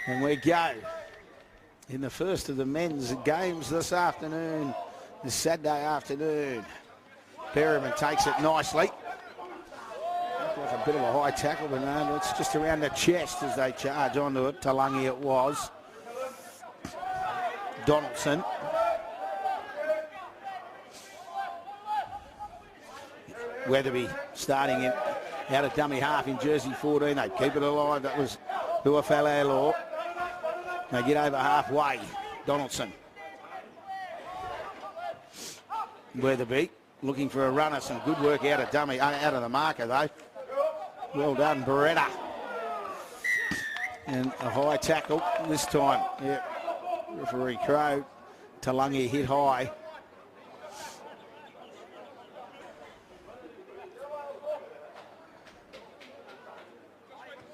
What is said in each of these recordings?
And we go in the first of the men's games this afternoon, this Saturday afternoon. Berryman takes it nicely. Like a bit of a high tackle, but no, it's just around the chest as they charge onto it. Talangi it was. Donaldson. Weatherby starting in out of dummy half in jersey 14. They keep it alive. That was Huafalalo. They get over halfway. Donaldson. Weatherby looking for a runner. Some good work out of dummy, out of the marker though. Well done, Beretta. And a high tackle this time. Yeah. Referee Crow. Talangi hit high.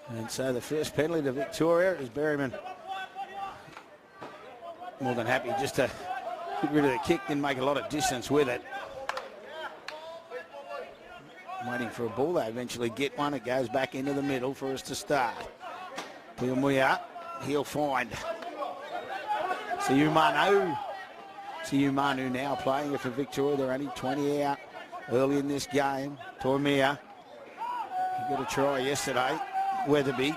And so the first penalty to Victoria is Berryman. More than happy just to get rid of the kick, didn't make a lot of distance with it. Waiting for a ball, they eventually get one. It goes back into the middle for us to start. Piumuia, he'll find Siumanu. Siumanu now playing it for Victoria. They're only 20 out early in this game. Toimia, he got a try yesterday. Weatherby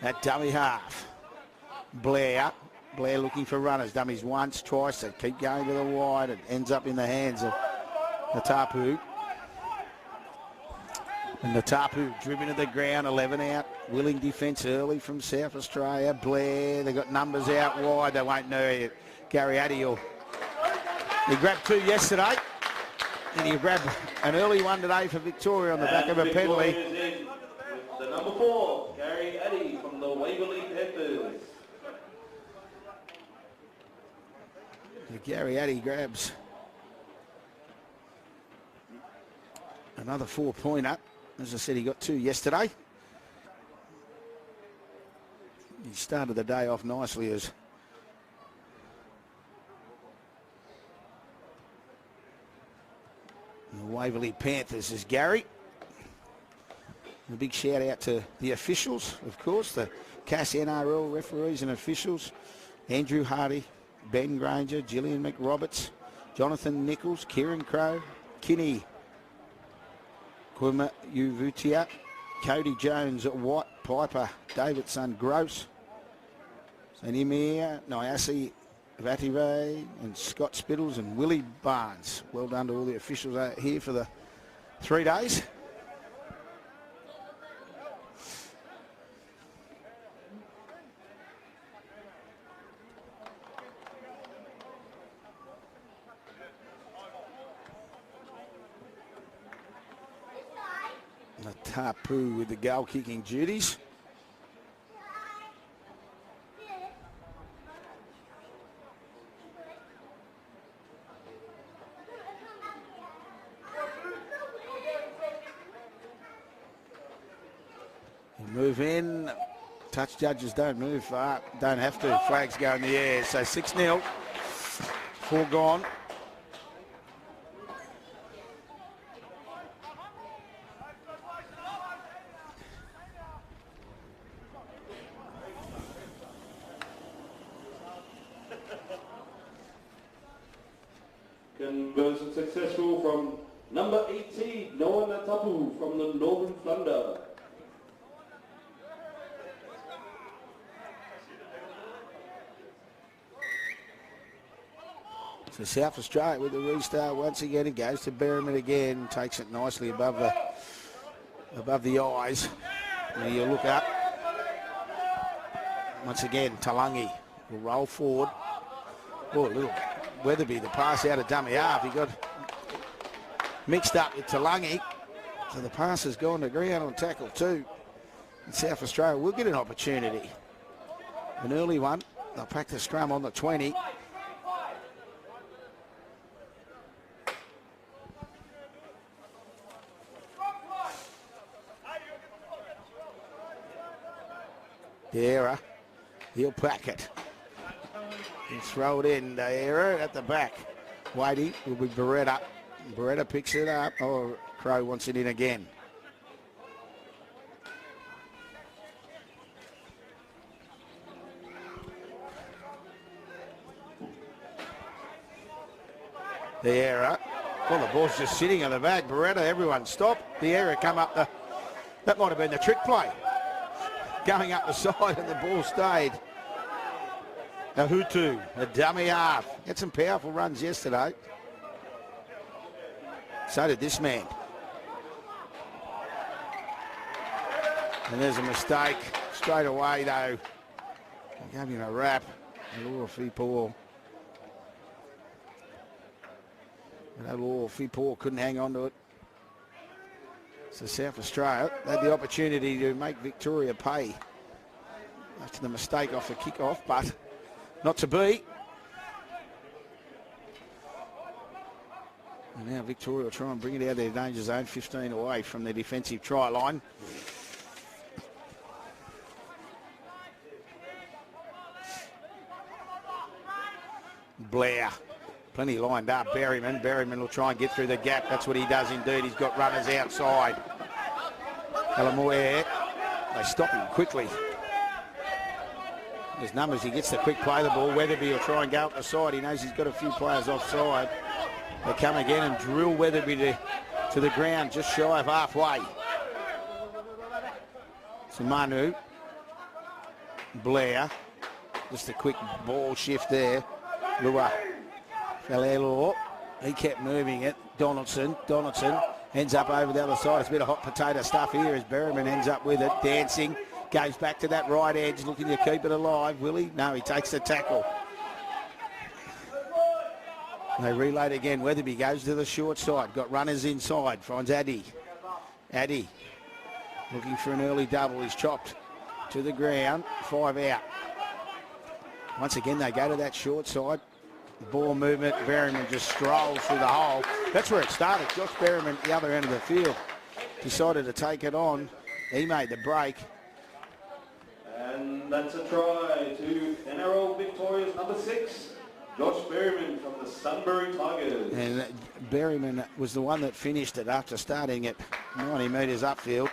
at dummy half. Blair looking for runners. Dummies once, twice. They keep going to the wide. It ends up in the hands of Natapu. And Natapu driven to the ground, 11 out. Willing defence early from South Australia. Blair, they got numbers out wide. They won't know it. Gary Addy he grabbed two yesterday. And he grabbed an early one today for Victoria on the back of a penalty. The number 4, Gary Addy from the Waverley Panthers. Gary Addy grabs another 4-pointer. As I said, he got two yesterday. He started the day off nicely as the Waverley Panthers is Gary. A big shout out to the officials, of course, the CAS NRL referees and officials. Andrew Hardy, Ben Granger, Gillian McRoberts, Jonathan Nichols, Kieran Crow, Kinney Kwima Uvutia, Cody Jones, Watt, Piper, Davidson, Gross, Sanimir, Nyasi, Vative, and Scott Spittles and Willie Barnes. Well done to all the officials out here for the 3 days. Tapu with the goal kicking duties. You move in. Touch judges don't move far. Don't have to. Flags go in the air. So 6-0. 4 gone. Conversion successful from number 18, Noah Natapu from the Northern Thunder. So South Australia with the restart once again. It goes to Berryman again. Takes it nicely above the eyes. When you look up. Once again, Talangi will roll forward. Oh, a little Weatherby, the pass out of dummy half. He got mixed up with Talangi. So the pass has gone to ground on tackle too. And South Australia will get an opportunity. An early one. They'll practice scrum on the 20. Deira, he'll pack it. He'll throw it in. Deira at the back. Whitey will be Beretta. Beretta picks it up. Oh, Crow wants it in again. the error. Well, the ball's just sitting on the back. Beretta, everyone stop. The error come up the... That might have been the trick play. Going up the side and the ball stayed. Ahutu, a dummy half. Had some powerful runs yesterday. So did this man. And there's a mistake. Straight away, though. He gave him a rap. Fipor. Fipor couldn't hang on to it. So South Australia had the opportunity to make Victoria pay after the mistake off the kick-off, but not to be. And now Victoria will try and bring it out of their danger zone, 15 away from their defensive try line. Blair, plenty lined up. Berryman will try and get through the gap. That's what he does indeed. He's got runners outside. Alamoyer, they stop him quickly. His numbers, he gets the quick play the ball. Weatherby will try and go up the side. He knows he's got a few players offside. They come again and drill Weatherby to the ground, just shy of halfway. So Manu, Blair, just a quick ball shift there. Lua, Falelo, he kept moving it. Donaldson ends up over the other side. It's a bit of hot potato stuff here as Berryman ends up with it, dancing. Goes back to that right edge, looking to keep it alive. Will he? No, he takes the tackle. They reload again. Weatherby goes to the short side. Got runners inside. Finds Addy. Addy looking for an early double. He's chopped to the ground. 5 out. Once again, they go to that short side. The ball movement. Berryman just strolls through the hole. That's where it started. Josh Berryman at the other end of the field decided to take it on. He made the break. And that's a try to NRL Victoria's number 6, Josh Berryman from the Sunbury Tigers. And Berryman was the one that finished it after starting at 90 metres upfield.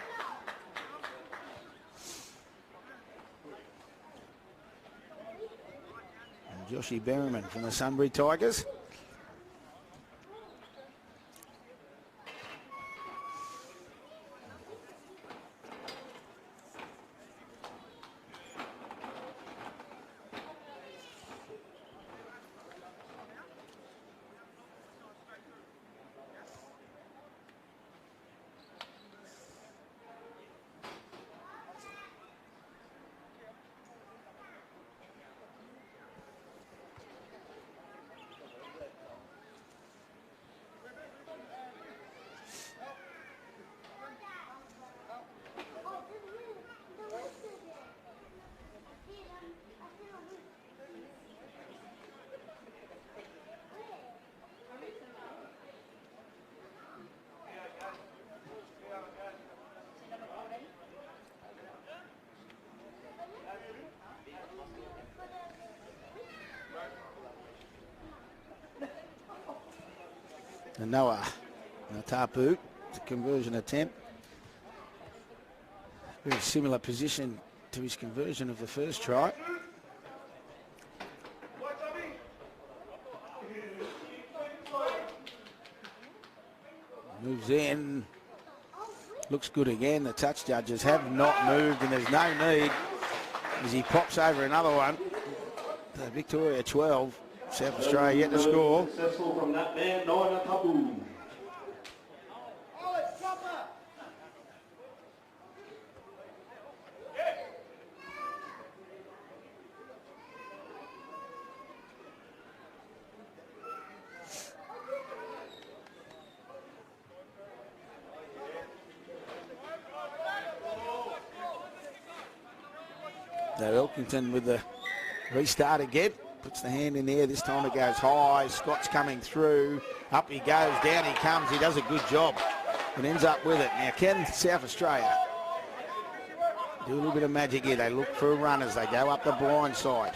And Joshy Berryman from the Sunbury Tigers. And Noah Tapu, conversion attempt. Very similar position to his conversion of the first try. Moves in. Looks good again. The touch judges have not moved, and there's no need as he pops over another one. The Victoria 12. South Australia yet to score. Successful from that man, Noah Tapu. Now Elkington with the restart again. Puts the hand in there. This time it goes high. Scott's coming through. Up he goes. Down he comes. He does a good job and ends up with it. Now can South Australia do a little bit of magic here? They look for runners. They go up the blind side.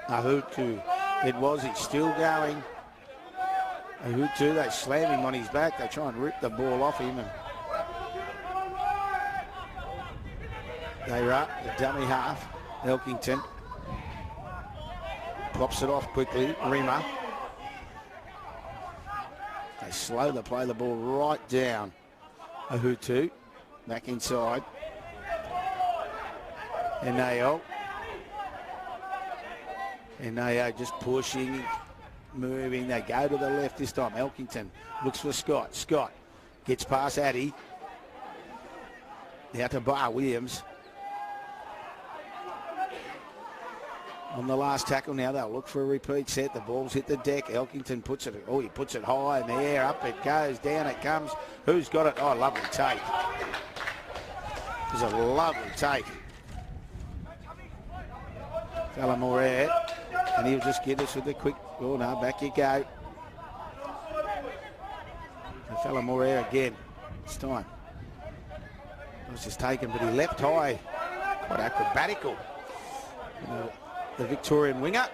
Ahutu. He's still going. Ahutu, they slam him on his back. They try and rip the ball off him. And they up the dummy half. Elkington. Pops it off quickly. Rima. They slowly play the ball right down. Ahutu back inside. Enao just pushing, moving. They go to the left this time. Elkington looks for Scott. Scott gets past Addy. Out to Bar Williams. On the last tackle now, they'll look for a repeat set. The ball's hit the deck. Elkington puts it, he puts it high in the air. Up it goes, down it comes. Who's got it? Oh, lovely take. It was a lovely take. Fella Moret, and he'll just get us with the quick, oh no, back you go. The fella Moret again, this time. It was just taken, but he leapt high, quite acrobatical. The Victorian winger.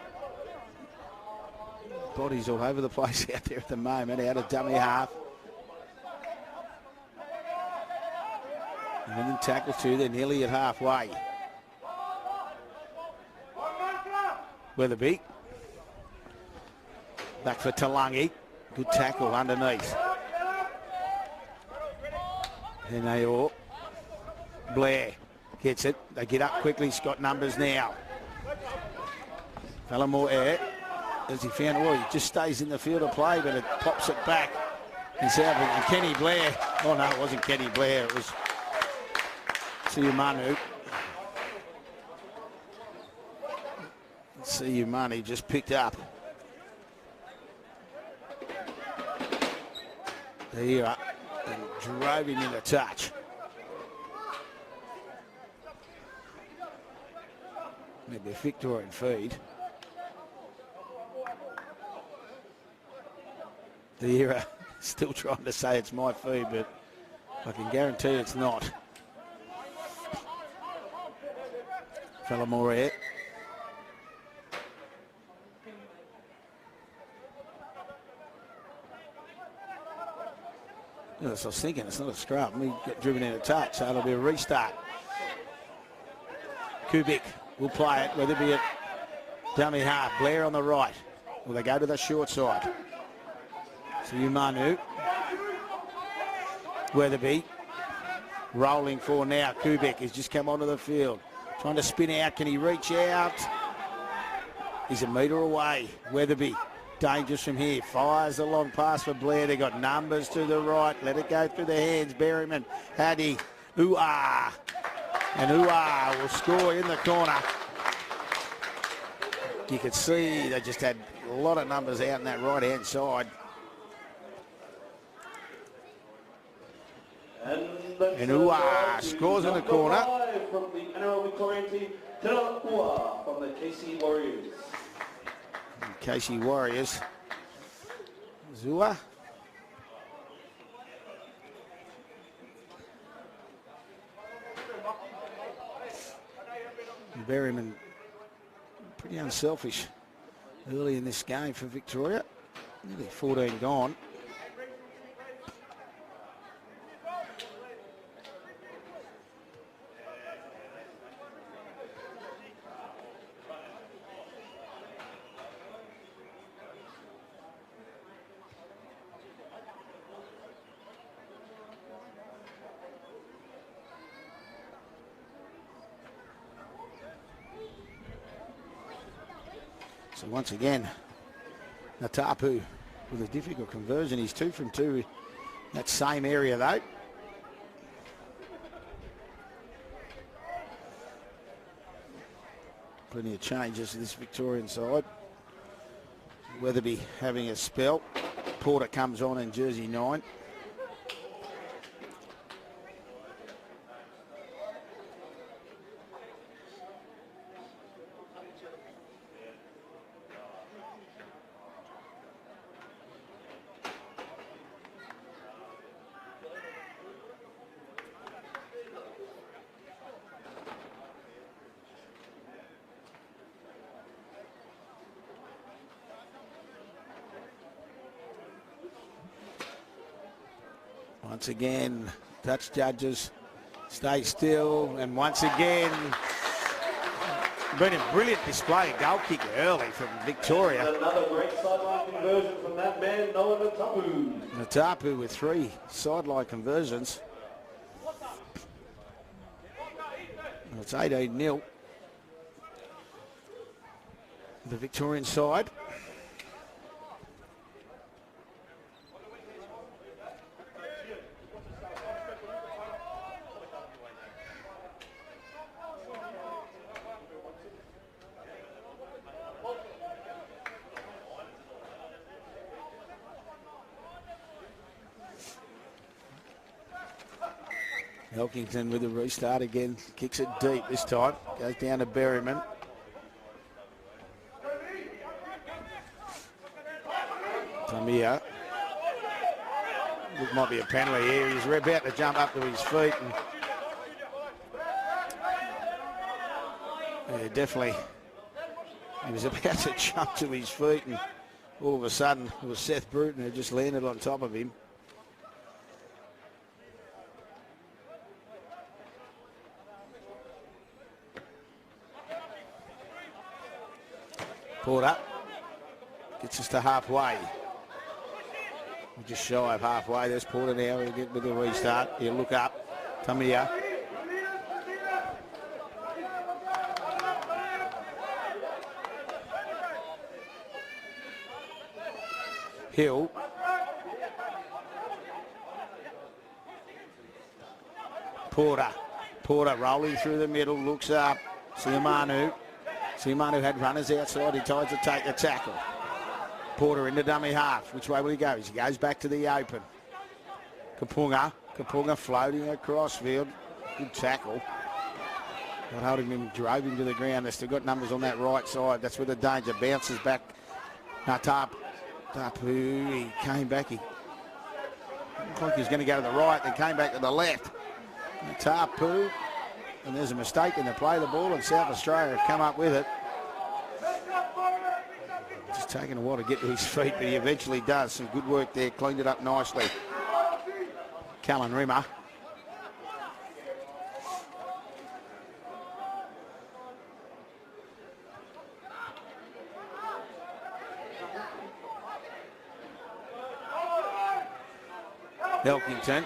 Bodies all over the place out there at the moment, out of dummy half. And then tackle two, they're nearly at halfway. Weatherby. Back for Talangi. Good tackle underneath. And they all. Blair gets it. They get up quickly. He's got numbers now. Fallamore Air. As he found, well, he just stays in the field of play, but it pops it back. He's out. And Kenny Blair. Oh, no, it wasn't Kenny Blair. It was Siumanu. Siumanu just picked up. There you are. And drove him in the touch. Maybe a Victorian feed. The era still trying to say it's my feed, but I can guarantee it's not. Fella Moret. Yes, I was thinking it's not a scrum. We got driven in a touch, so it'll be a restart. Kubik will play it, whether it be at dummy half. Blair on the right. Will they go to the short side? So Umanu. Weatherby. Rolling for now. Kubik has just come onto the field. Trying to spin out. Can he reach out? He's a metre away. Weatherby. Dangerous from here. Fires a long pass for Blair. They got numbers to the right. Let it go through the hands. Berryman. Haddy. Ooh-ah. And Ooh-ah will score in the corner. You could see they just had a lot of numbers out in that right-hand side. And Ooh-ah scores in the corner. From the NRL Victorian team, Ooh-ah from the KC Warriors. KC Warriors. Zua. Berryman pretty unselfish early in this game for Victoria. Nearly 14 gone. So once again, Natapu with a difficult conversion. He's 2 from 2 in that same area though. Plenty of changes to this Victorian side. Weatherby having a spell. Porter comes on in jersey 9. Once again, touch judges stay still, and once again, Been a brilliant display, goal kick early from Victoria. Another great sideline conversion from that man, Noah Natapu. Natapu with 3 sideline conversions. It's 18-0. The Victorian side. Elkington with the restart again. Kicks it deep this time. Goes down to Berryman. Tamia. It might be a penalty here. He's about to jump up to his feet. And yeah, definitely. He was about to jump to his feet and all of a sudden it was Seth Bruton who just landed on top of him. Porter gets us to halfway. We're just shy of halfway. There's Porter now. He'll get with the restart. He'll look up. Tamia. Hill. Porter rolling through the middle. Looks up. Siamanu. Siamanu had runners outside. He tried to take the tackle. Porter into dummy half. Which way will he go? He goes back to the open. Kapunga floating across field. Good tackle. Not holding him, drove him to the ground. They've still got numbers on that right side. That's where the danger bounces back. Tapu, he came back. He looked like he was going to go to the right, then came back to the left. Tapu. And there's a mistake in the play of the ball, and South Australia have come up with it. Just taking a while to get to his feet, but he eventually does. Some good work there, cleaned it up nicely. Callan Rimmer. Elkington.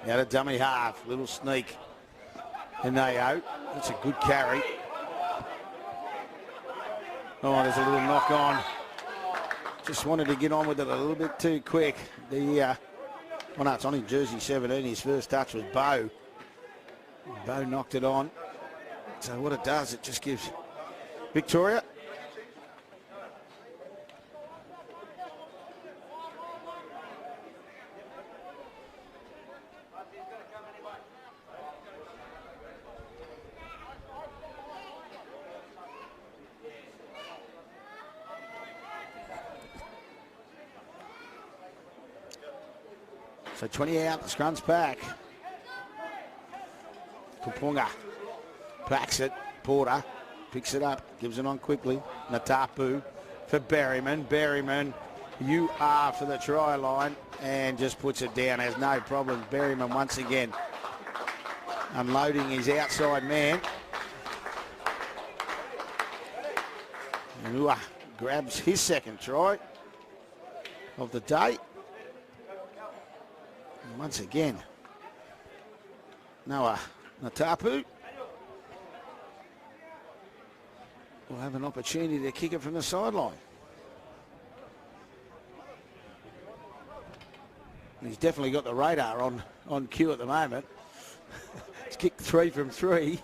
Now to dummy half, little sneak. And they out. That's a good carry. Oh, there's a little knock on. Just wanted to get on with it a little bit too quick. Well, no, it's on in jersey 17. His first touch was Bo. Bo knocked it on. So what it does, it just gives Victoria. So 20 out, the scrum's back. Kapunga backs it. Porter picks it up, gives it on quickly. Natapu for Berryman. Berryman, you are for the try line, and just puts it down. Has no problem. Berryman once again unloading his outside man. And grabs his second try of the day. And once again, Noah Natapu will have an opportunity to kick it from the sideline. He's definitely got the radar on cue at the moment. He's kicked 3 from 3.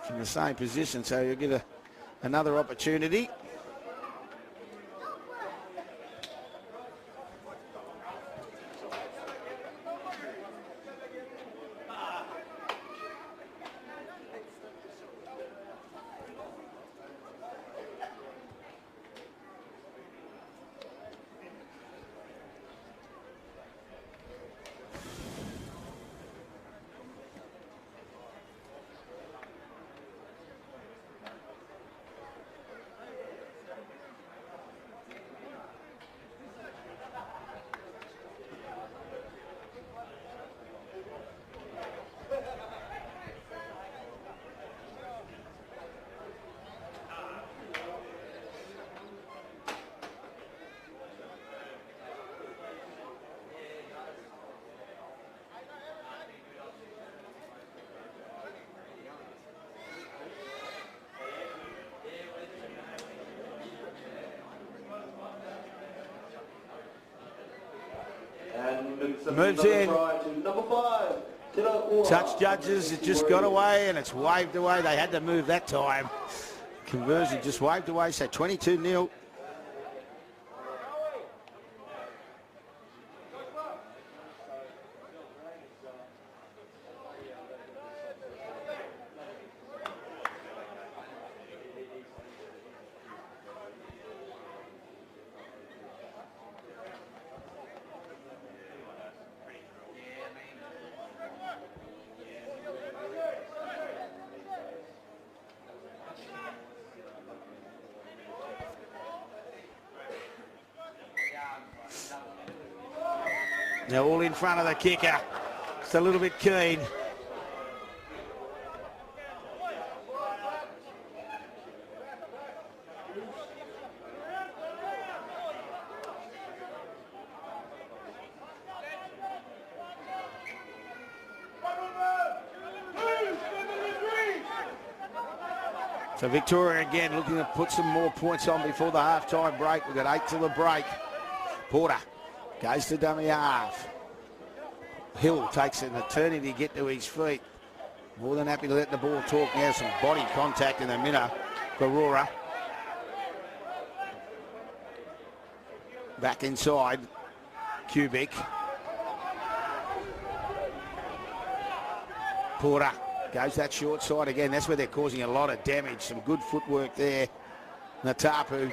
From the same position, so you'll get another opportunity. Moves in. Try to number 5. Touch judges, it just got away and it's waved away. They had to move that time. Conversion just waved away, so 22-0. They're all in front of the kicker. It's a little bit keen. So Victoria again looking to put some more points on before the half-time break. We've got 8 till the break. Porter goes to dummy half. Hill takes an eternity to get to his feet. More than happy to let the ball talk now. Some body contact in the minnow. Garora. Back inside. Cubic. Porter goes that short side again. That's where they're causing a lot of damage. Some good footwork there. Natapu.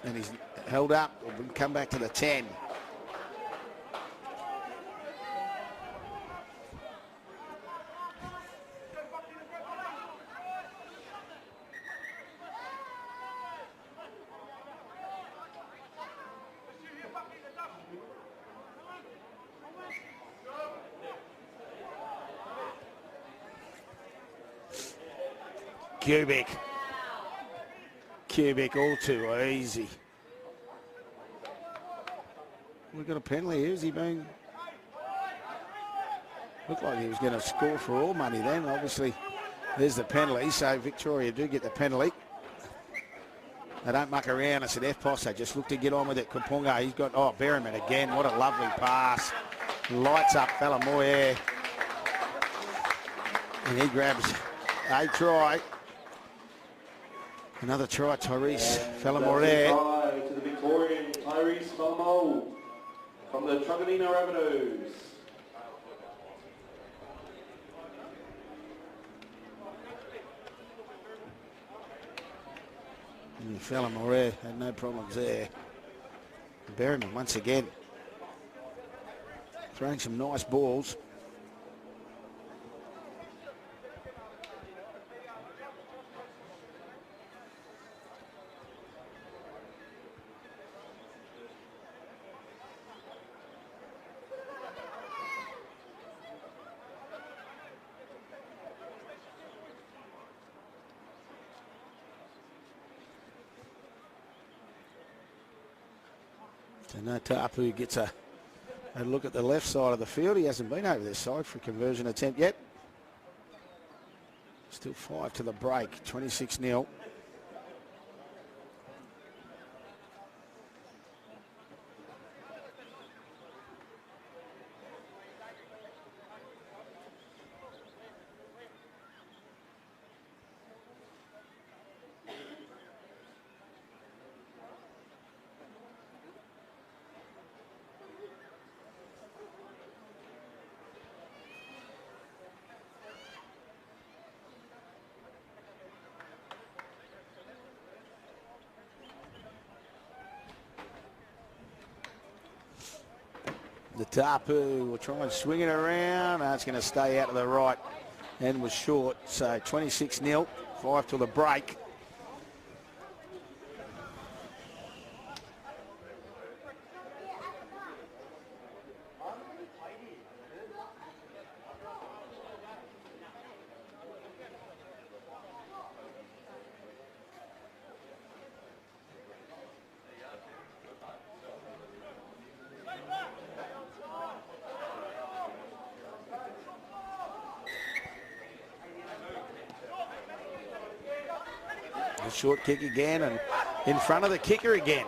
And he's held up. We'll come back to the 10. Cubic all too easy. We've got a penalty. Is he being... Looked like he was going to score for all money then. Obviously, there's the penalty. So Victoria do get the penalty. They don't muck around. It's an FPOS. They just look to get on with it. Kapunga, he's got... Oh, Berryman again. What a lovely pass. Lights up Falamoye. And he grabs a try. Another try, Tyrese Falamore. To the Victorian Tyrese Falamore from the Truganina Rabbitohs. Falamore had no problems there. Berryman once again throwing some nice balls. So Natapu gets a look at the left side of the field. He hasn't been over this side for a conversion attempt yet. Still 5 to the break, 26-0. The Tapu will try and swing it around. It's going to stay out to the right and was short. So 26-0, 5 till the break. Short kick again and in front of the kicker again.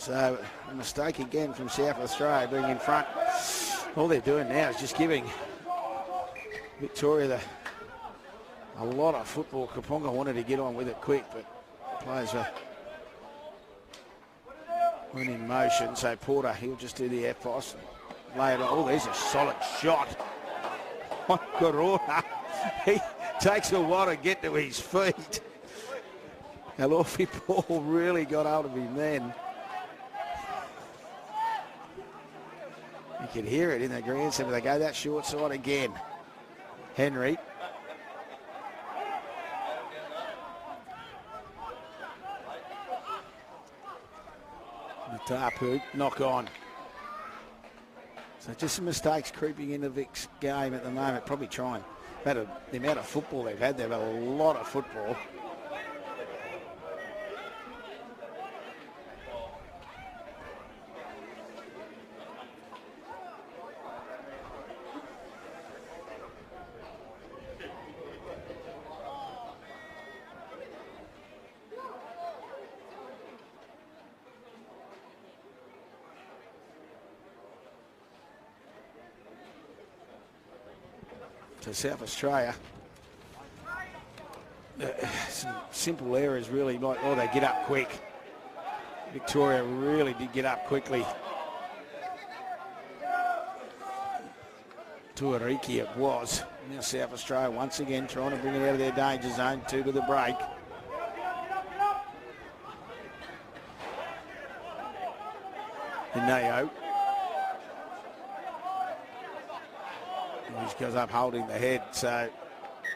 So a mistake again from South Australia being in front. All they're doing now is just giving Victoria a lot of football. Kapunga wanted to get on with it quick, but players weren't in motion. So Porter, he'll just do the F-post. Lay it on. Oh, there's a solid shot. Corona. He takes a while to get to his feet. Alofi Paul really got hold of him then. You could hear it in the grandstand, but they go that short side again. Henry. Tapu, knock on. So just some mistakes creeping into Vic's game at the moment. Probably trying. The amount of football they've had a lot of football. To South Australia. Some simple errors really, like, oh, they get up quick. Victoria really did get up quickly. Tuariki it was. Now South Australia once again trying to bring it out of their danger zone. 2 to the break. Ineo. He goes up holding the head, so a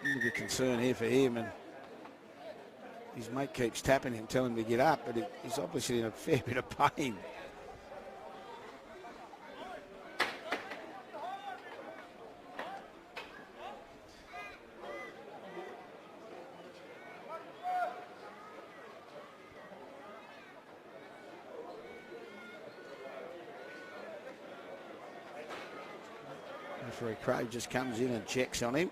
little bit concern here for him, and his mate keeps tapping him, telling him to get up, but he's obviously in a fair bit of pain. Referee Craig just comes in and checks on him.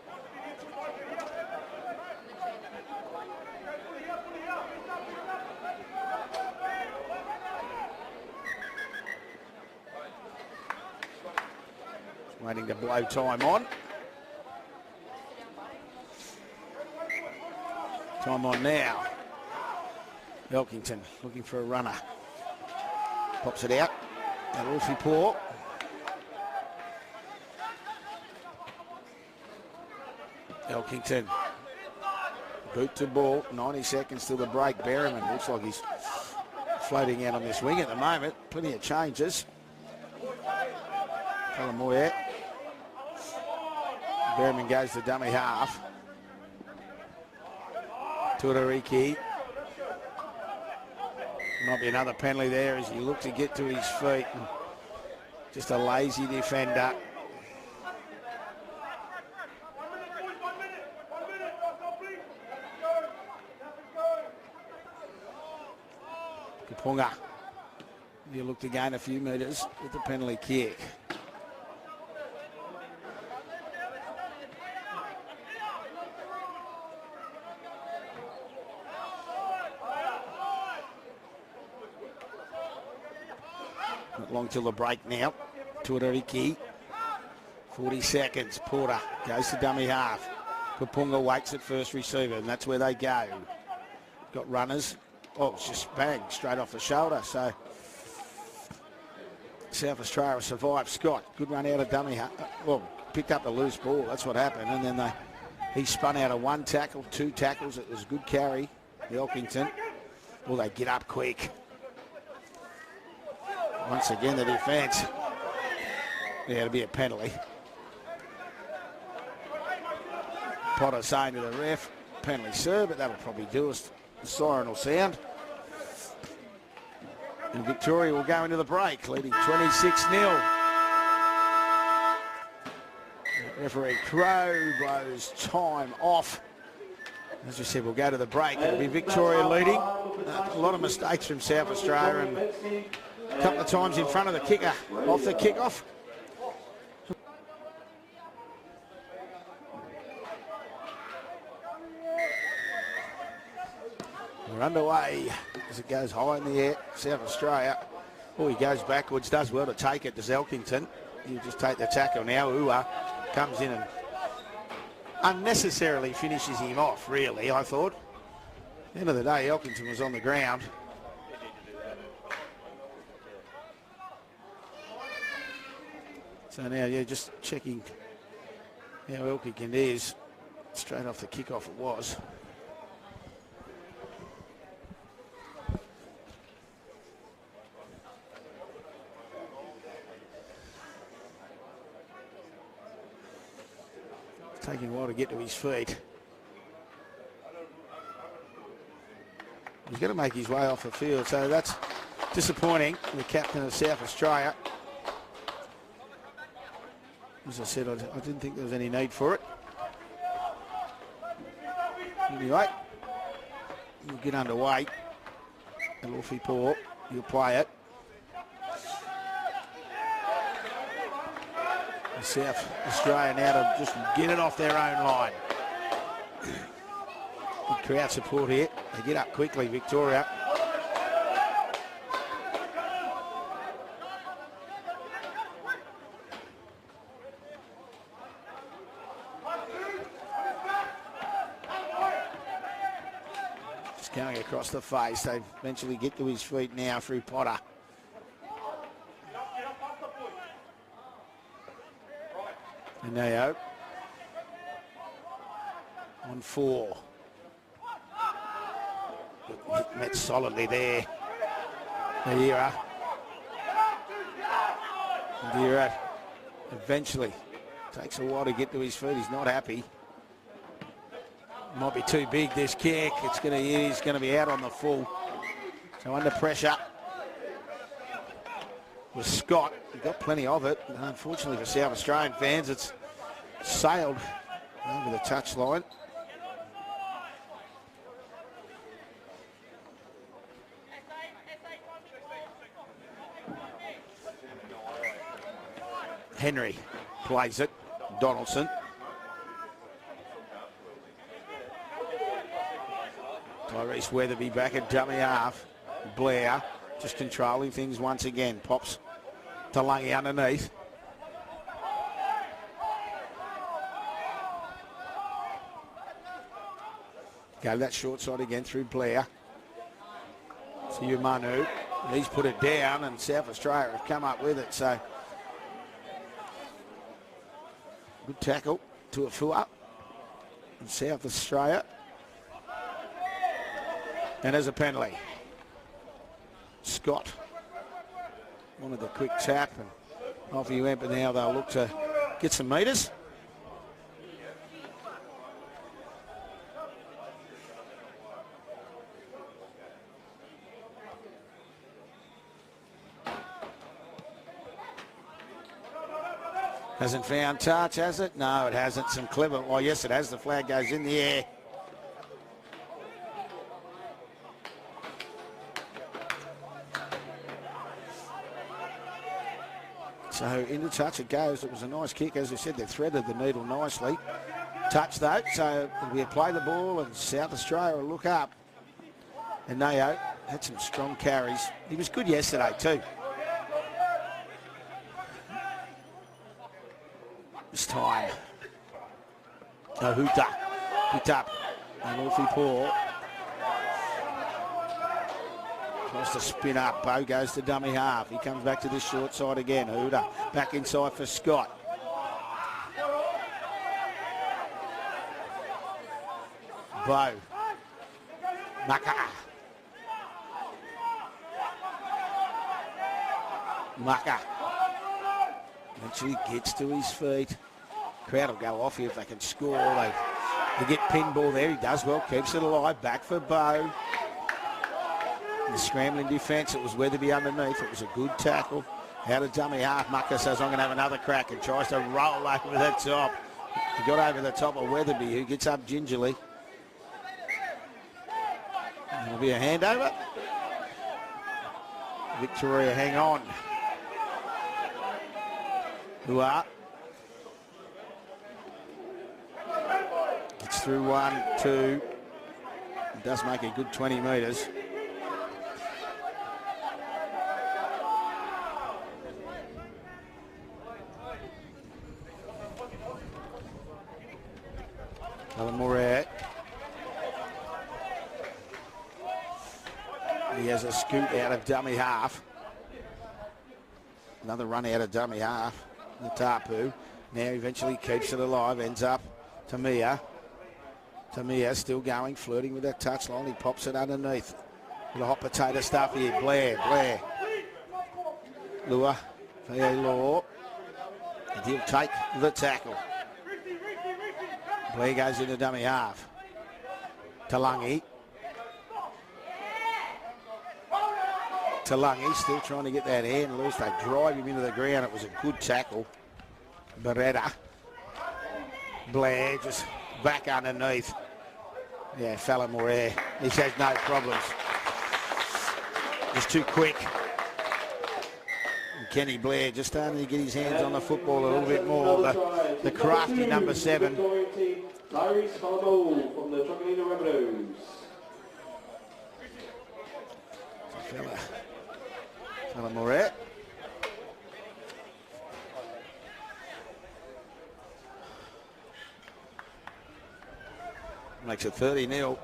Just waiting to blow time on. Time on now. Elkington looking for a runner. Pops it out. Awfully poor. Elkington, boot to ball, 90 seconds till the break. Berryman looks like he's floating out on this wing at the moment. Plenty of changes. Kalamoya. Berryman goes to dummy half. Tuariki. Might be another penalty there as he looked to get to his feet. Just a lazy defender. Kapunga. You look to gain a few metres with the penalty kick. Not long till the break now. Tuariki. 40 seconds. Porter goes to dummy half. Kapunga waits at first receiver, and that's where they go. Got runners. Oh, it's just bang, straight off the shoulder. So South Australia survived. Scott, good run out of dummy half. Well, picked up the loose ball. That's what happened. And then he spun out of 1 tackle, 2 tackles. It was a good carry, Elkington. Well, they get up quick. Once again, the defence. Yeah, it'll be a penalty. Potter saying to the ref, penalty, sir, but that'll probably do us. The siren will sound. And Victoria will go into the break, leading 26-0. Referee Crow blows time off. As we said, we'll go to the break. It'll be Victoria leading. A lot of mistakes from South Australia and a couple of times in front of the kicker off the kickoff. We're underway as it goes high in the air. South Australia Oh, he goes backwards, does well to take it, does Elkington. You just take the tackle now. Ua comes in and unnecessarily finishes him off, really, I thought. At the end of the day, Elkington was on the ground. So now, yeah, just checking how Elkington is. Straight off the kickoff it was. It's taking a while to get to his feet. He's going to make his way off the field, so that's disappointing. The captain of South Australia. As I said, I didn't think there was any need for it. Anyway, we'll get underway. And Wolfie Paul, you'll play it. And South Australia now to just get it off their own line. Good crowd support here. They get up quickly, Victoria. Going across the face. They eventually get to his feet now through Potter. And Neo on 4. Met solidly there. Deira eventually takes a while to get to his feet. He's not happy. Might be too big, this kick. He's going to be out on the full. So under pressure with Scott. He got plenty of it. Unfortunately for South Australian fans, it's sailed over the touchline. Henry plays it. Donaldson. Tyrese Weatherby back at dummy half. Blair just controlling things once again. Pops to Lungy underneath. Go that short side again through Blair. To Manu. He's put it down and South Australia have come up with it. So good tackle to Afua in South Australia. And as a penalty, Scott wanted the quick tap and off he went, but now they'll look to get some metres. Hasn't found touch, has it? No, it hasn't. Some clever, well, yes, it has. The flag goes in the air. So into touch it goes. It was a nice kick. As I said, they threaded the needle nicely. Touch though, so we play the ball and South Australia will look up. And Neo had some strong carries. He was good yesterday too. This time, Huta picked up and Wolfie Paul. Tries to spin up. Bo goes to dummy half. He comes back to this short side again. Huda back inside for Scott. Bo. Maka. Maka. Eventually gets to his feet. Crowd will go off here if they can score. They get pinball there. He does well. Keeps it alive. Back for Bo. The scrambling defence, it was Weatherby underneath. It was a good tackle. Out of dummy half, Mucker says, I'm going to have another crack and tries to roll over the top. He got over the top of Weatherby, who gets up gingerly. It'll be a handover. Victoria hang on. Hua. It's through 1, 2. It does make a good 20 metres. Moret. He has a scoot out of dummy half. Another run out of dummy half. The Tapu now eventually keeps it alive. Ends up to Mia. Tamia still going, flirting with that touchline. He pops it underneath. With a hot potato stuff here. Blair. Lua. Law. And he'll take the tackle. Blair goes into dummy half. Talangi still trying to get that hand loose. They drive him into the ground. It was a good tackle. Beretta. Blair just back underneath. Yeah, Moret. He has no problems. Just too quick. And Kenny Blair just starting to get his hands on the football a little bit more. The crafty number 7. Tyrese Falamo from the Truganina Rabbitohs. Moret. Makes it 30-0.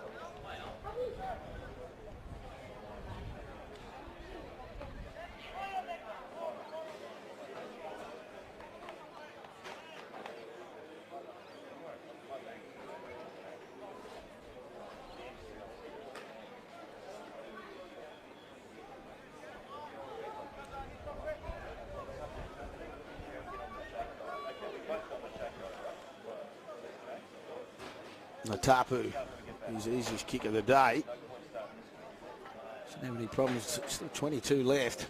Tapu, his easiest kick of the day. Doesn't have any problems. Still 22 left.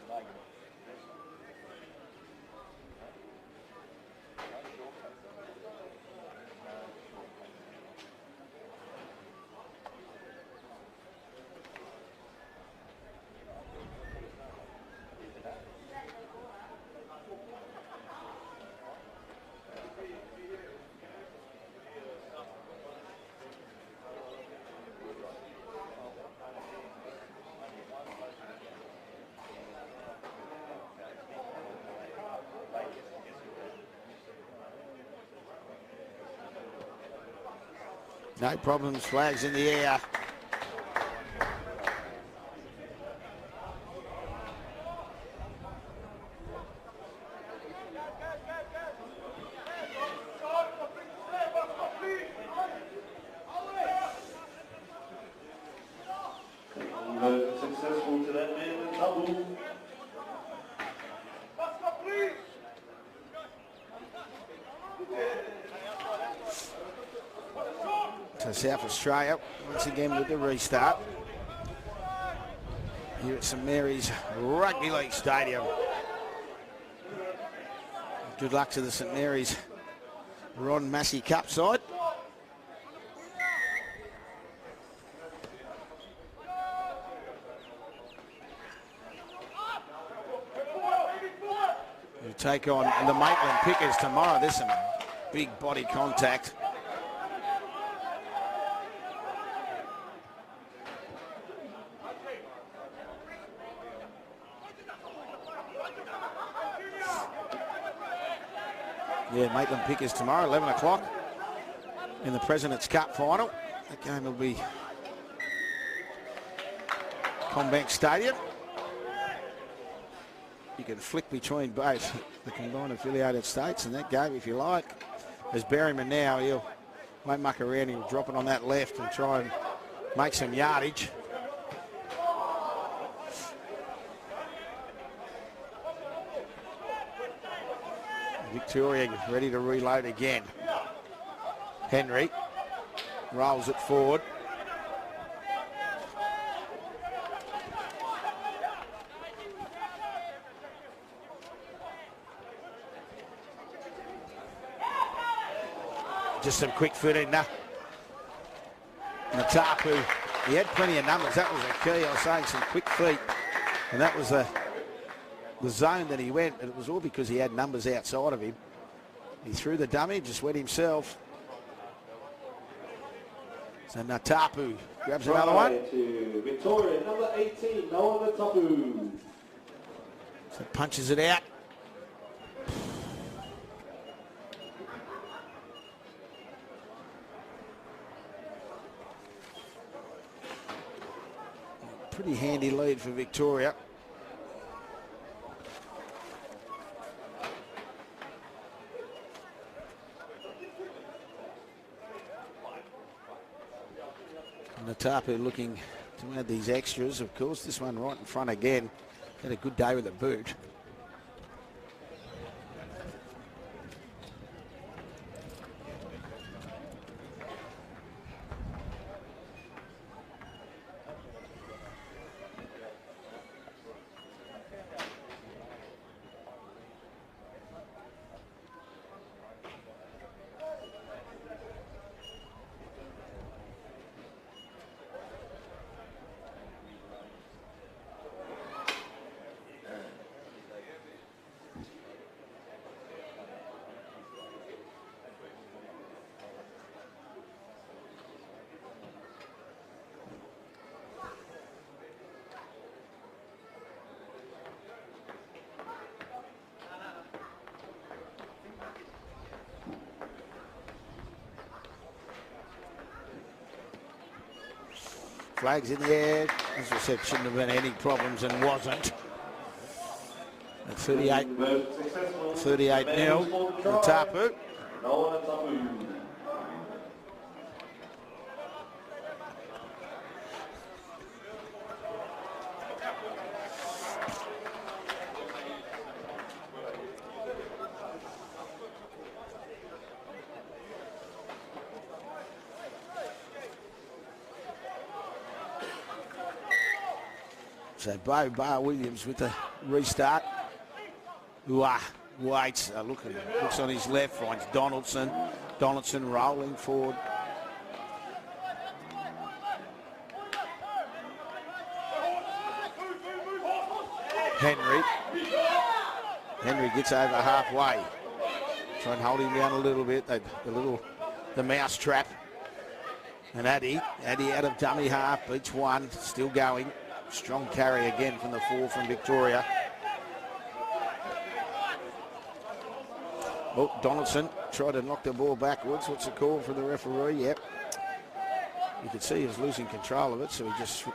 No problems, flags in the air. Successful to that man in double. To South Australia, once again with the restart. Here at St Mary's Rugby League Stadium. Good luck to the St Mary's Ron Massey Cup side. You take on the Maitland Pickers tomorrow. There's some big body contact. Yeah, Maitland Pickers tomorrow, 11 o'clock in the President's Cup final. That game will be Combank Stadium. You can flick between both the combined affiliated states in that game if you like. As Berryman now, he won't muck around, he'll drop it on that left and try and make some yardage. Victoria ready to reload again. Henry rolls it forward. Just some quick footing now. Tapu, he had plenty of numbers. That was the key. I was saying some quick feet. And that was the zone that he went, but it was all because he had numbers outside of him. He threw the dummy, just went himself. So Tapu grabs another one. To Victoria, number 18, Noah Tapu. So punches it out. Pretty handy lead for Victoria. And Natapu looking to add these extras. Of course, this one right in front again. Had a good day with a boot. Flags in the air. As I said, shouldn't have been any problems and wasn't. At 38 nil. Natapu. So Bo Williams with the restart. Waits, looks on his left, finds Donaldson. Donaldson rolling forward. Henry gets over halfway. Try and hold him down a little bit. The mouse trap. And Addy out of dummy half, beats one, still going. Strong carry again from the 4 from Victoria. Oh, Donaldson tried to knock the ball backwards. What's the call for the referee? Yep. You could see he was losing control of it, so he just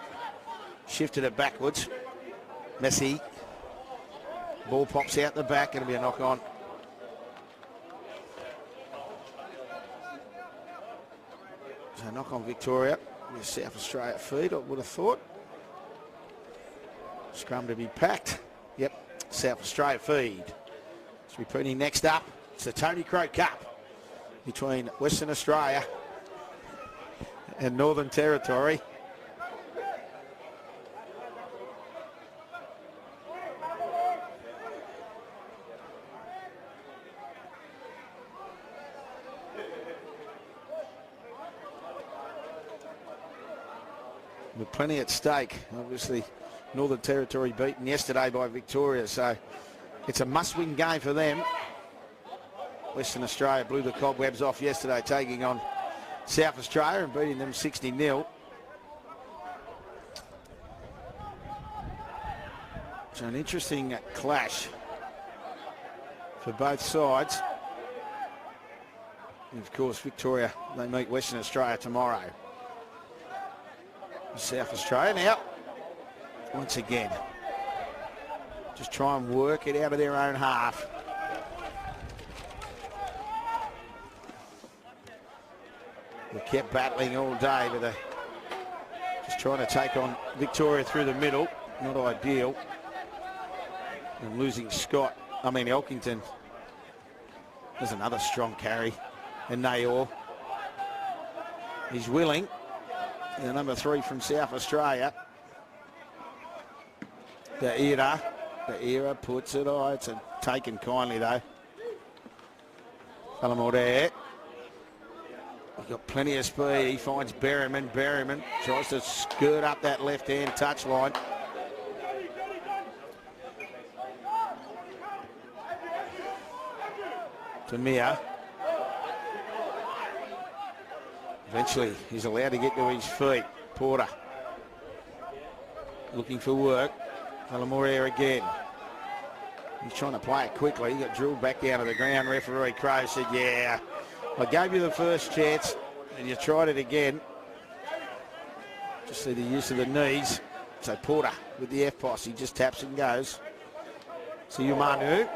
shifted it backwards. Messi. Ball pops out the back. It'll be a knock on. So knock on Victoria. South Australia feed, I would have thought. Scrum to be packed. Yep, South Australia feed. It's repeating next up. It's the Tony Crow Cup between Western Australia and Northern Territory. With plenty at stake, obviously. Northern Territory beaten yesterday by Victoria, so it's a must-win game for them. Western Australia blew the cobwebs off yesterday, taking on South Australia and beating them 60-0. So an interesting clash for both sides. And of course, Victoria, they meet Western Australia tomorrow. South Australia now. Once again, just try and work it out of their own half. They kept battling all day, but just trying to take on Victoria through the middle. Not ideal. And losing Elkington. There's another strong carry. And Nayor. He's willing. And the number 3 from South Australia. The era puts it on. It's taken kindly though. Palamore there. He's got plenty of speed. He finds Berryman. Berryman tries to skirt up that left-hand touchline. To Mia. Eventually, he's allowed to get to his feet. Porter. Looking for work. Palamore again. He's trying to play it quickly. He got drilled back down to the ground. Referee Crow said, yeah, I gave you the first chance and you tried it again. Just see the use of the knees. So Porter with the F-Poss. He just taps and goes. Siumanu.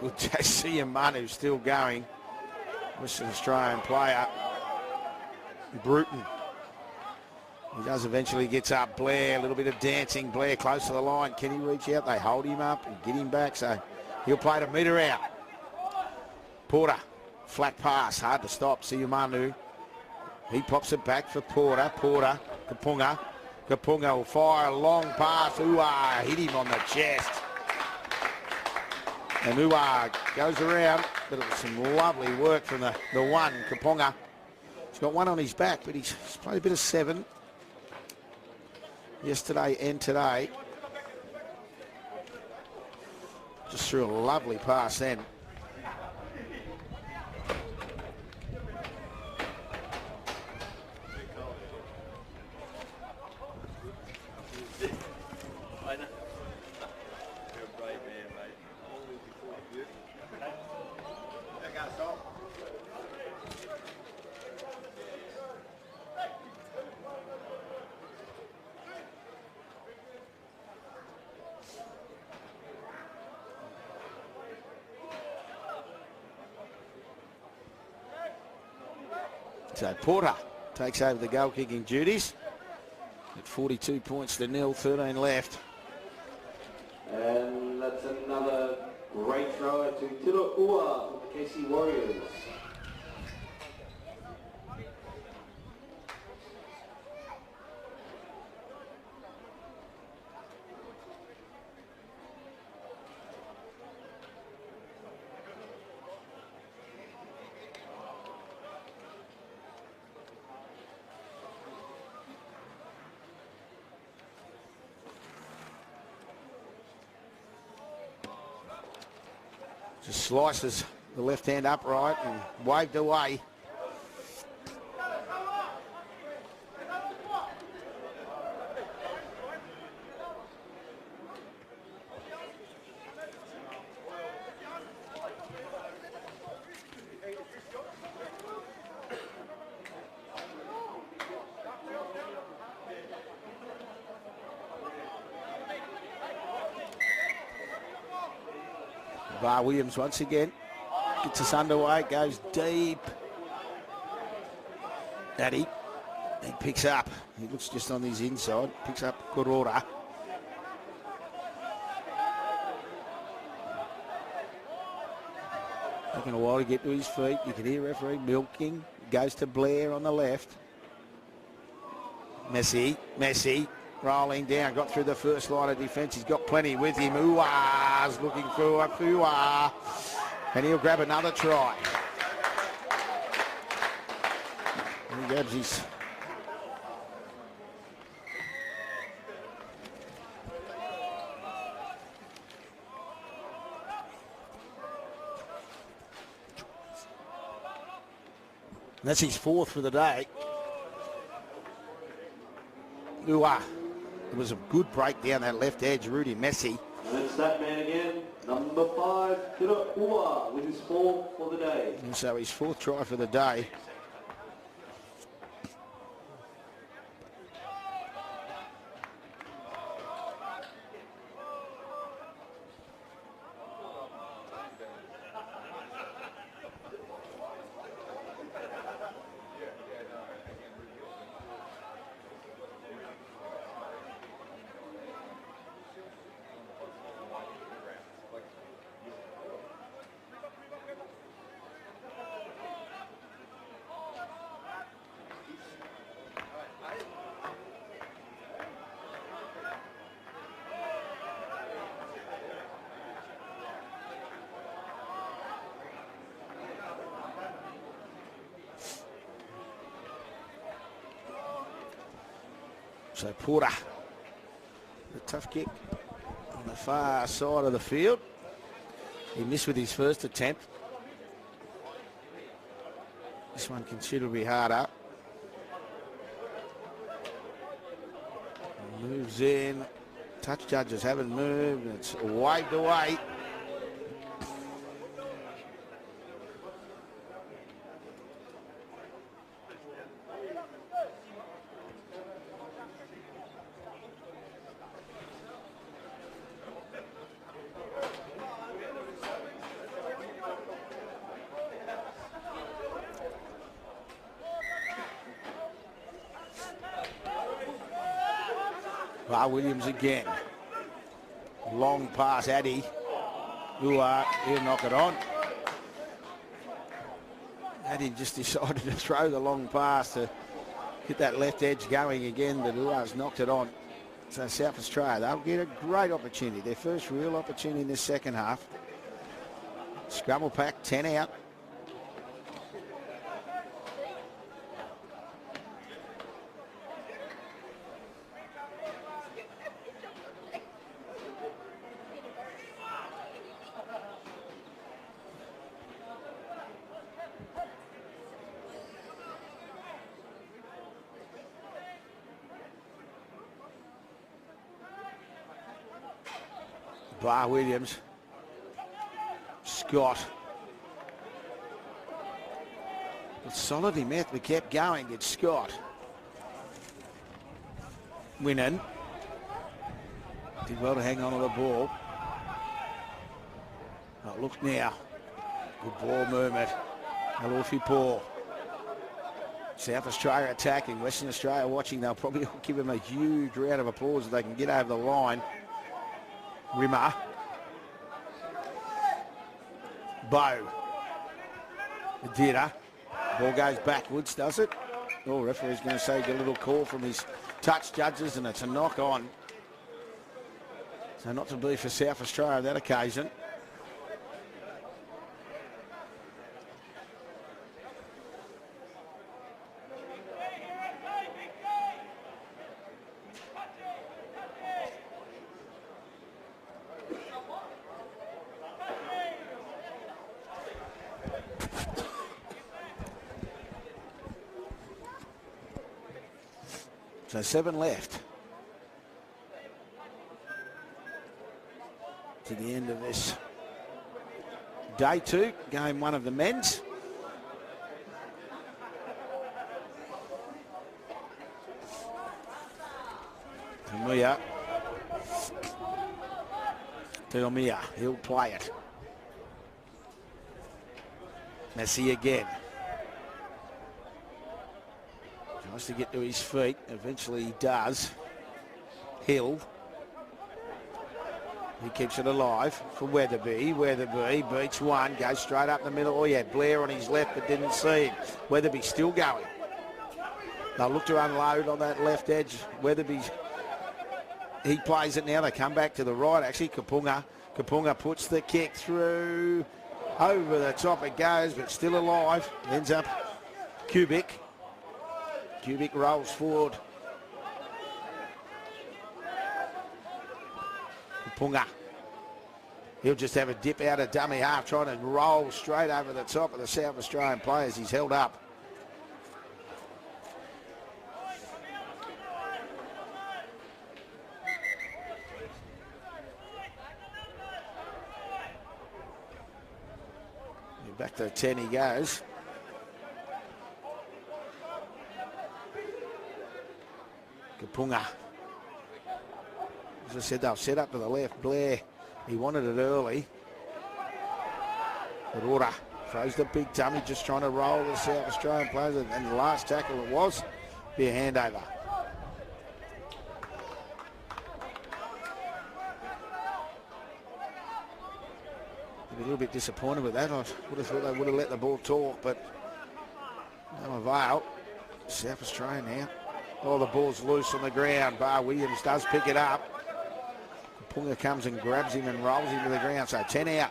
Good to see Manu still going. Western Australian player. Bruton. He does eventually gets up. Blair, a little bit of dancing. Blair close to the line. Can he reach out? They hold him up and get him back. So he'll play to meter out. Porter. Flat pass. Hard to stop. Siumanu. He pops it back for Porter. Porter. Kapunga. Kapunga will fire a long pass. Ua hit him on the chest. And Ua goes around, but it was some lovely work from the one, Kaponga. He's got one on his back, but he's played a bit of 7 yesterday and today. Just threw a lovely pass then. So Porter takes over the goal kicking duties at 42 points to 0, 13 left. And that's another great thrower to Tiroua from the KC Warriors. Just slices the left hand upright and waved away. Williams once again gets us underway, goes deep. Daddy, he picks up. He looks just on his inside, picks up Korora. Taking a while to get to his feet. You can hear referee milking. Goes to Blair on the left. Messi, rolling down, got through the first line of defence. He's got plenty with him. Ua's looking through a Fua. And he'll grab another try. And he grabs his... And that's his 4th for the day. Ua. It was a good break down that left edge, Rudy Messi. And it's that man again, number 5, Tiroua, with his 4th for the day. And so his 4th try for the day. So Porter, a tough kick on the far side of the field. He missed with his first attempt. This one considerably harder. Moves in. Touch judges haven't moved. It's waved away. Bar Williams again. Long pass, Addy. He'll knock it on. Addy just decided to throw the long pass to get that left edge going again, but Uar's knocked it on. So South Australia, they'll get a great opportunity. Their first real opportunity in this second half. Scrabble pack, 10 out. Bar Williams. Scott. It's solid him out. We kept going. It's Scott. Winning. Did well to hang on to the ball. Oh, look now. Good ball movement. Alufi Paul. South Australia attacking. Western Australia watching. They'll probably give him a huge round of applause if they can get over the line. Rimmer. Bow. Dira. Ball goes backwards, does it? Oh, referee's going to say get a little call from his touch judges, and it's a knock on. So not to be for South Australia on that occasion. So 7 left to the end of this day 2, game 1 of the men's. Teomia, he'll play it. Messi again. Tries to get to his feet. Eventually he does. Hill. He keeps it alive for Weatherby. Weatherby beats one. Goes straight up the middle. Oh, he had Blair on his left but didn't see him. Weatherby still going. They'll look to unload on that left edge. Weatherby, he plays it now. They come back to the right. Actually, Kapunga. Kapunga puts the kick through. Over the top it goes, but still alive. Ends up Cubic. Cubic rolls forward. Punga. He'll just have a dip out of dummy half, trying to roll straight over the top of the South Australian players. He's held up. Back to 10 he goes. Kapunga. As I said, they'll set up to the left. Blair, he wanted it early. Aurora throws the big tummy, just trying to roll the South Australian players. And the last tackle it was, be a handover. A little bit disappointed with that. I would have thought they would have let the ball talk, but no avail. South Australia now. Oh, the ball's loose on the ground. Bar Williams does pick it up. Punga comes and grabs him and rolls him to the ground. So 10 out.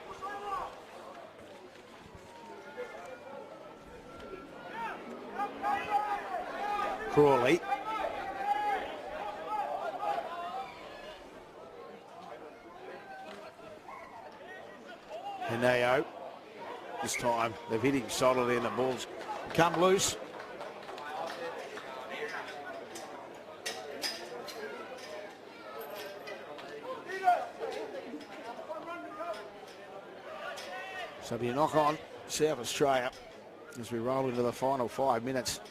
Crawley. Henao. This time they've hit him solidly and the ball's come loose. So it'll be a knock on South Australia as we roll into the final 5 minutes.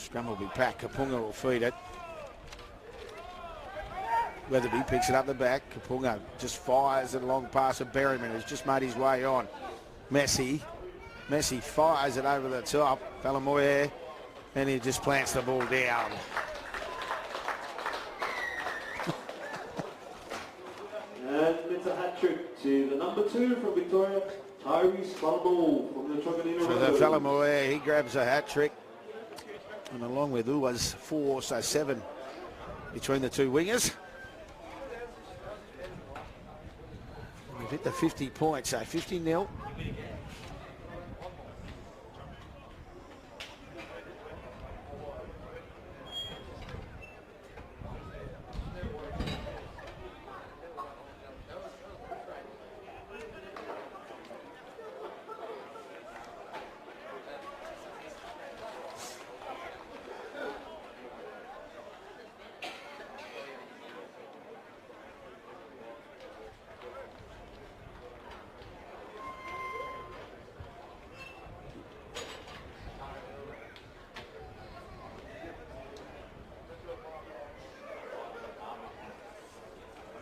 Scrum will be packed. Kapunga will feed it. Weatherby picks it up the back. Kapunga just fires it along past a Berryman, who's just made his way on. Messi fires it over the top. Falamoye, and he just plants the ball down. And it's a hat trick to the number 2 from Victoria, Tyrese Fumble from the Truganina. For the Falamoye, he grabs a hat trick. And along with Uwa's 4, so 7 between the two wingers. We've hit the 50 points, so 50-0.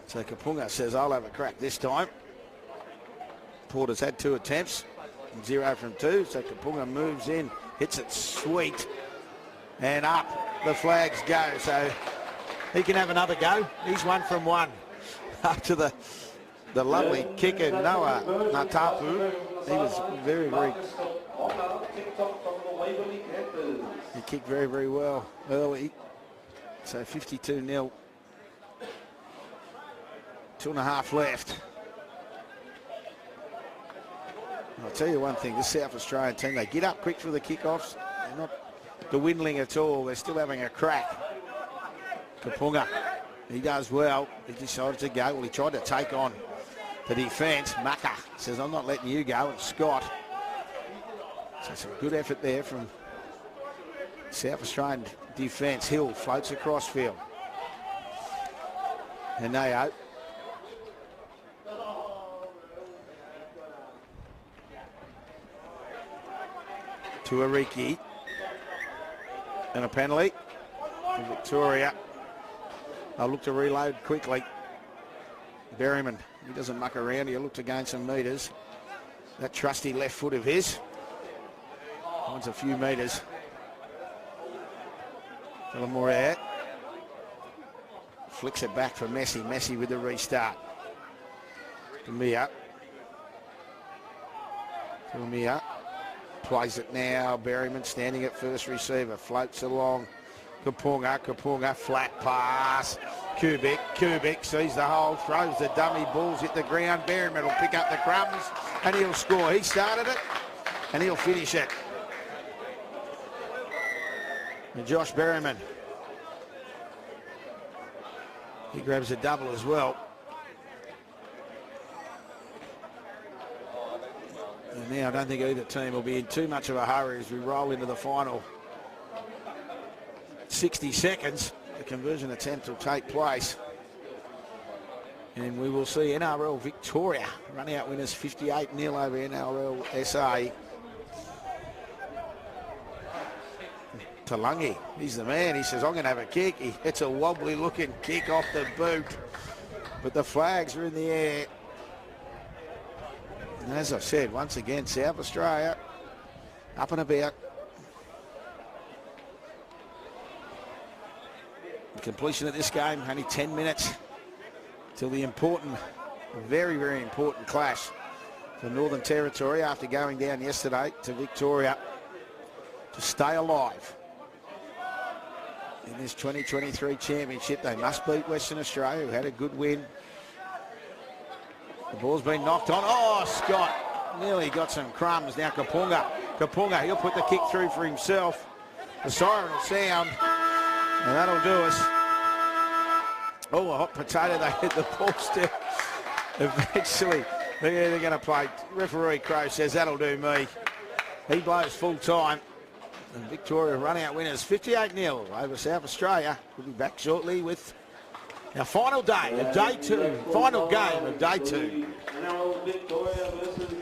So Kapunga says, I'll have a crack this time. Porter's had 2 attempts, 0 from 2. So Kapunga moves in, hits it sweet, and up the flags go. So he can have another go. He's 1 from 1. After the lovely kicker, Noah Natapu. He was very, very... He kicked very, very well early. So 52-0. 2.5 left. I'll tell you one thing, this South Australian team, they get up quick for the kickoffs. They're not dwindling at all. They're still having a crack. Kapunga, he does well. He decided to go. Well, he tried to take on the defence. Maka says, I'm not letting you go. And Scott. So some good effort there from South Australian defence. Hill floats across field. And Nao. To Ariki, and a penalty for Victoria. They'll look to reload quickly. Berryman, he doesn't muck around, he'll look to gain some metres. That trusty left foot of his finds a few metres. Falamoye flicks it back for Messi. Messi with the restart. Mia. Plays it now. Berryman standing at first receiver. Floats along. Kapunga. Flat pass. Kubik sees the hole. Throws the dummy. Balls hit the ground. Berryman will pick up the crumbs and he'll score. He started it and he'll finish it. And Josh Berryman. He grabs a double as well. And now I don't think either team will be in too much of a hurry as we roll into the final 60 seconds. The conversion attempt will take place. And we will see NRL Victoria running out winners 58-0 over NRL SA. Talangi, he's the man. He says, I'm going to have a kick. He hits a wobbly looking kick off the boot. But the flags are in the air. And as I said, once again, South Australia up and about. The completion of this game, only 10 minutes till the important, very, very important clash for Northern Territory after going down yesterday to Victoria to stay alive in this 2023 championship. They must beat Western Australia, who had a good win. The ball's been knocked on. Oh, Scott nearly got some crumbs. Now Kapunga, he'll put the kick through for himself. The siren will sound, and that'll do us. Oh, a hot potato. They hit the ball still. Eventually, they're going to play. Referee Crow says, that'll do me. He blows full time. And Victoria run out winners 58-0 over South Australia. We'll be back shortly with our final day of day 2. Final game of day 2. NRL Victoria versus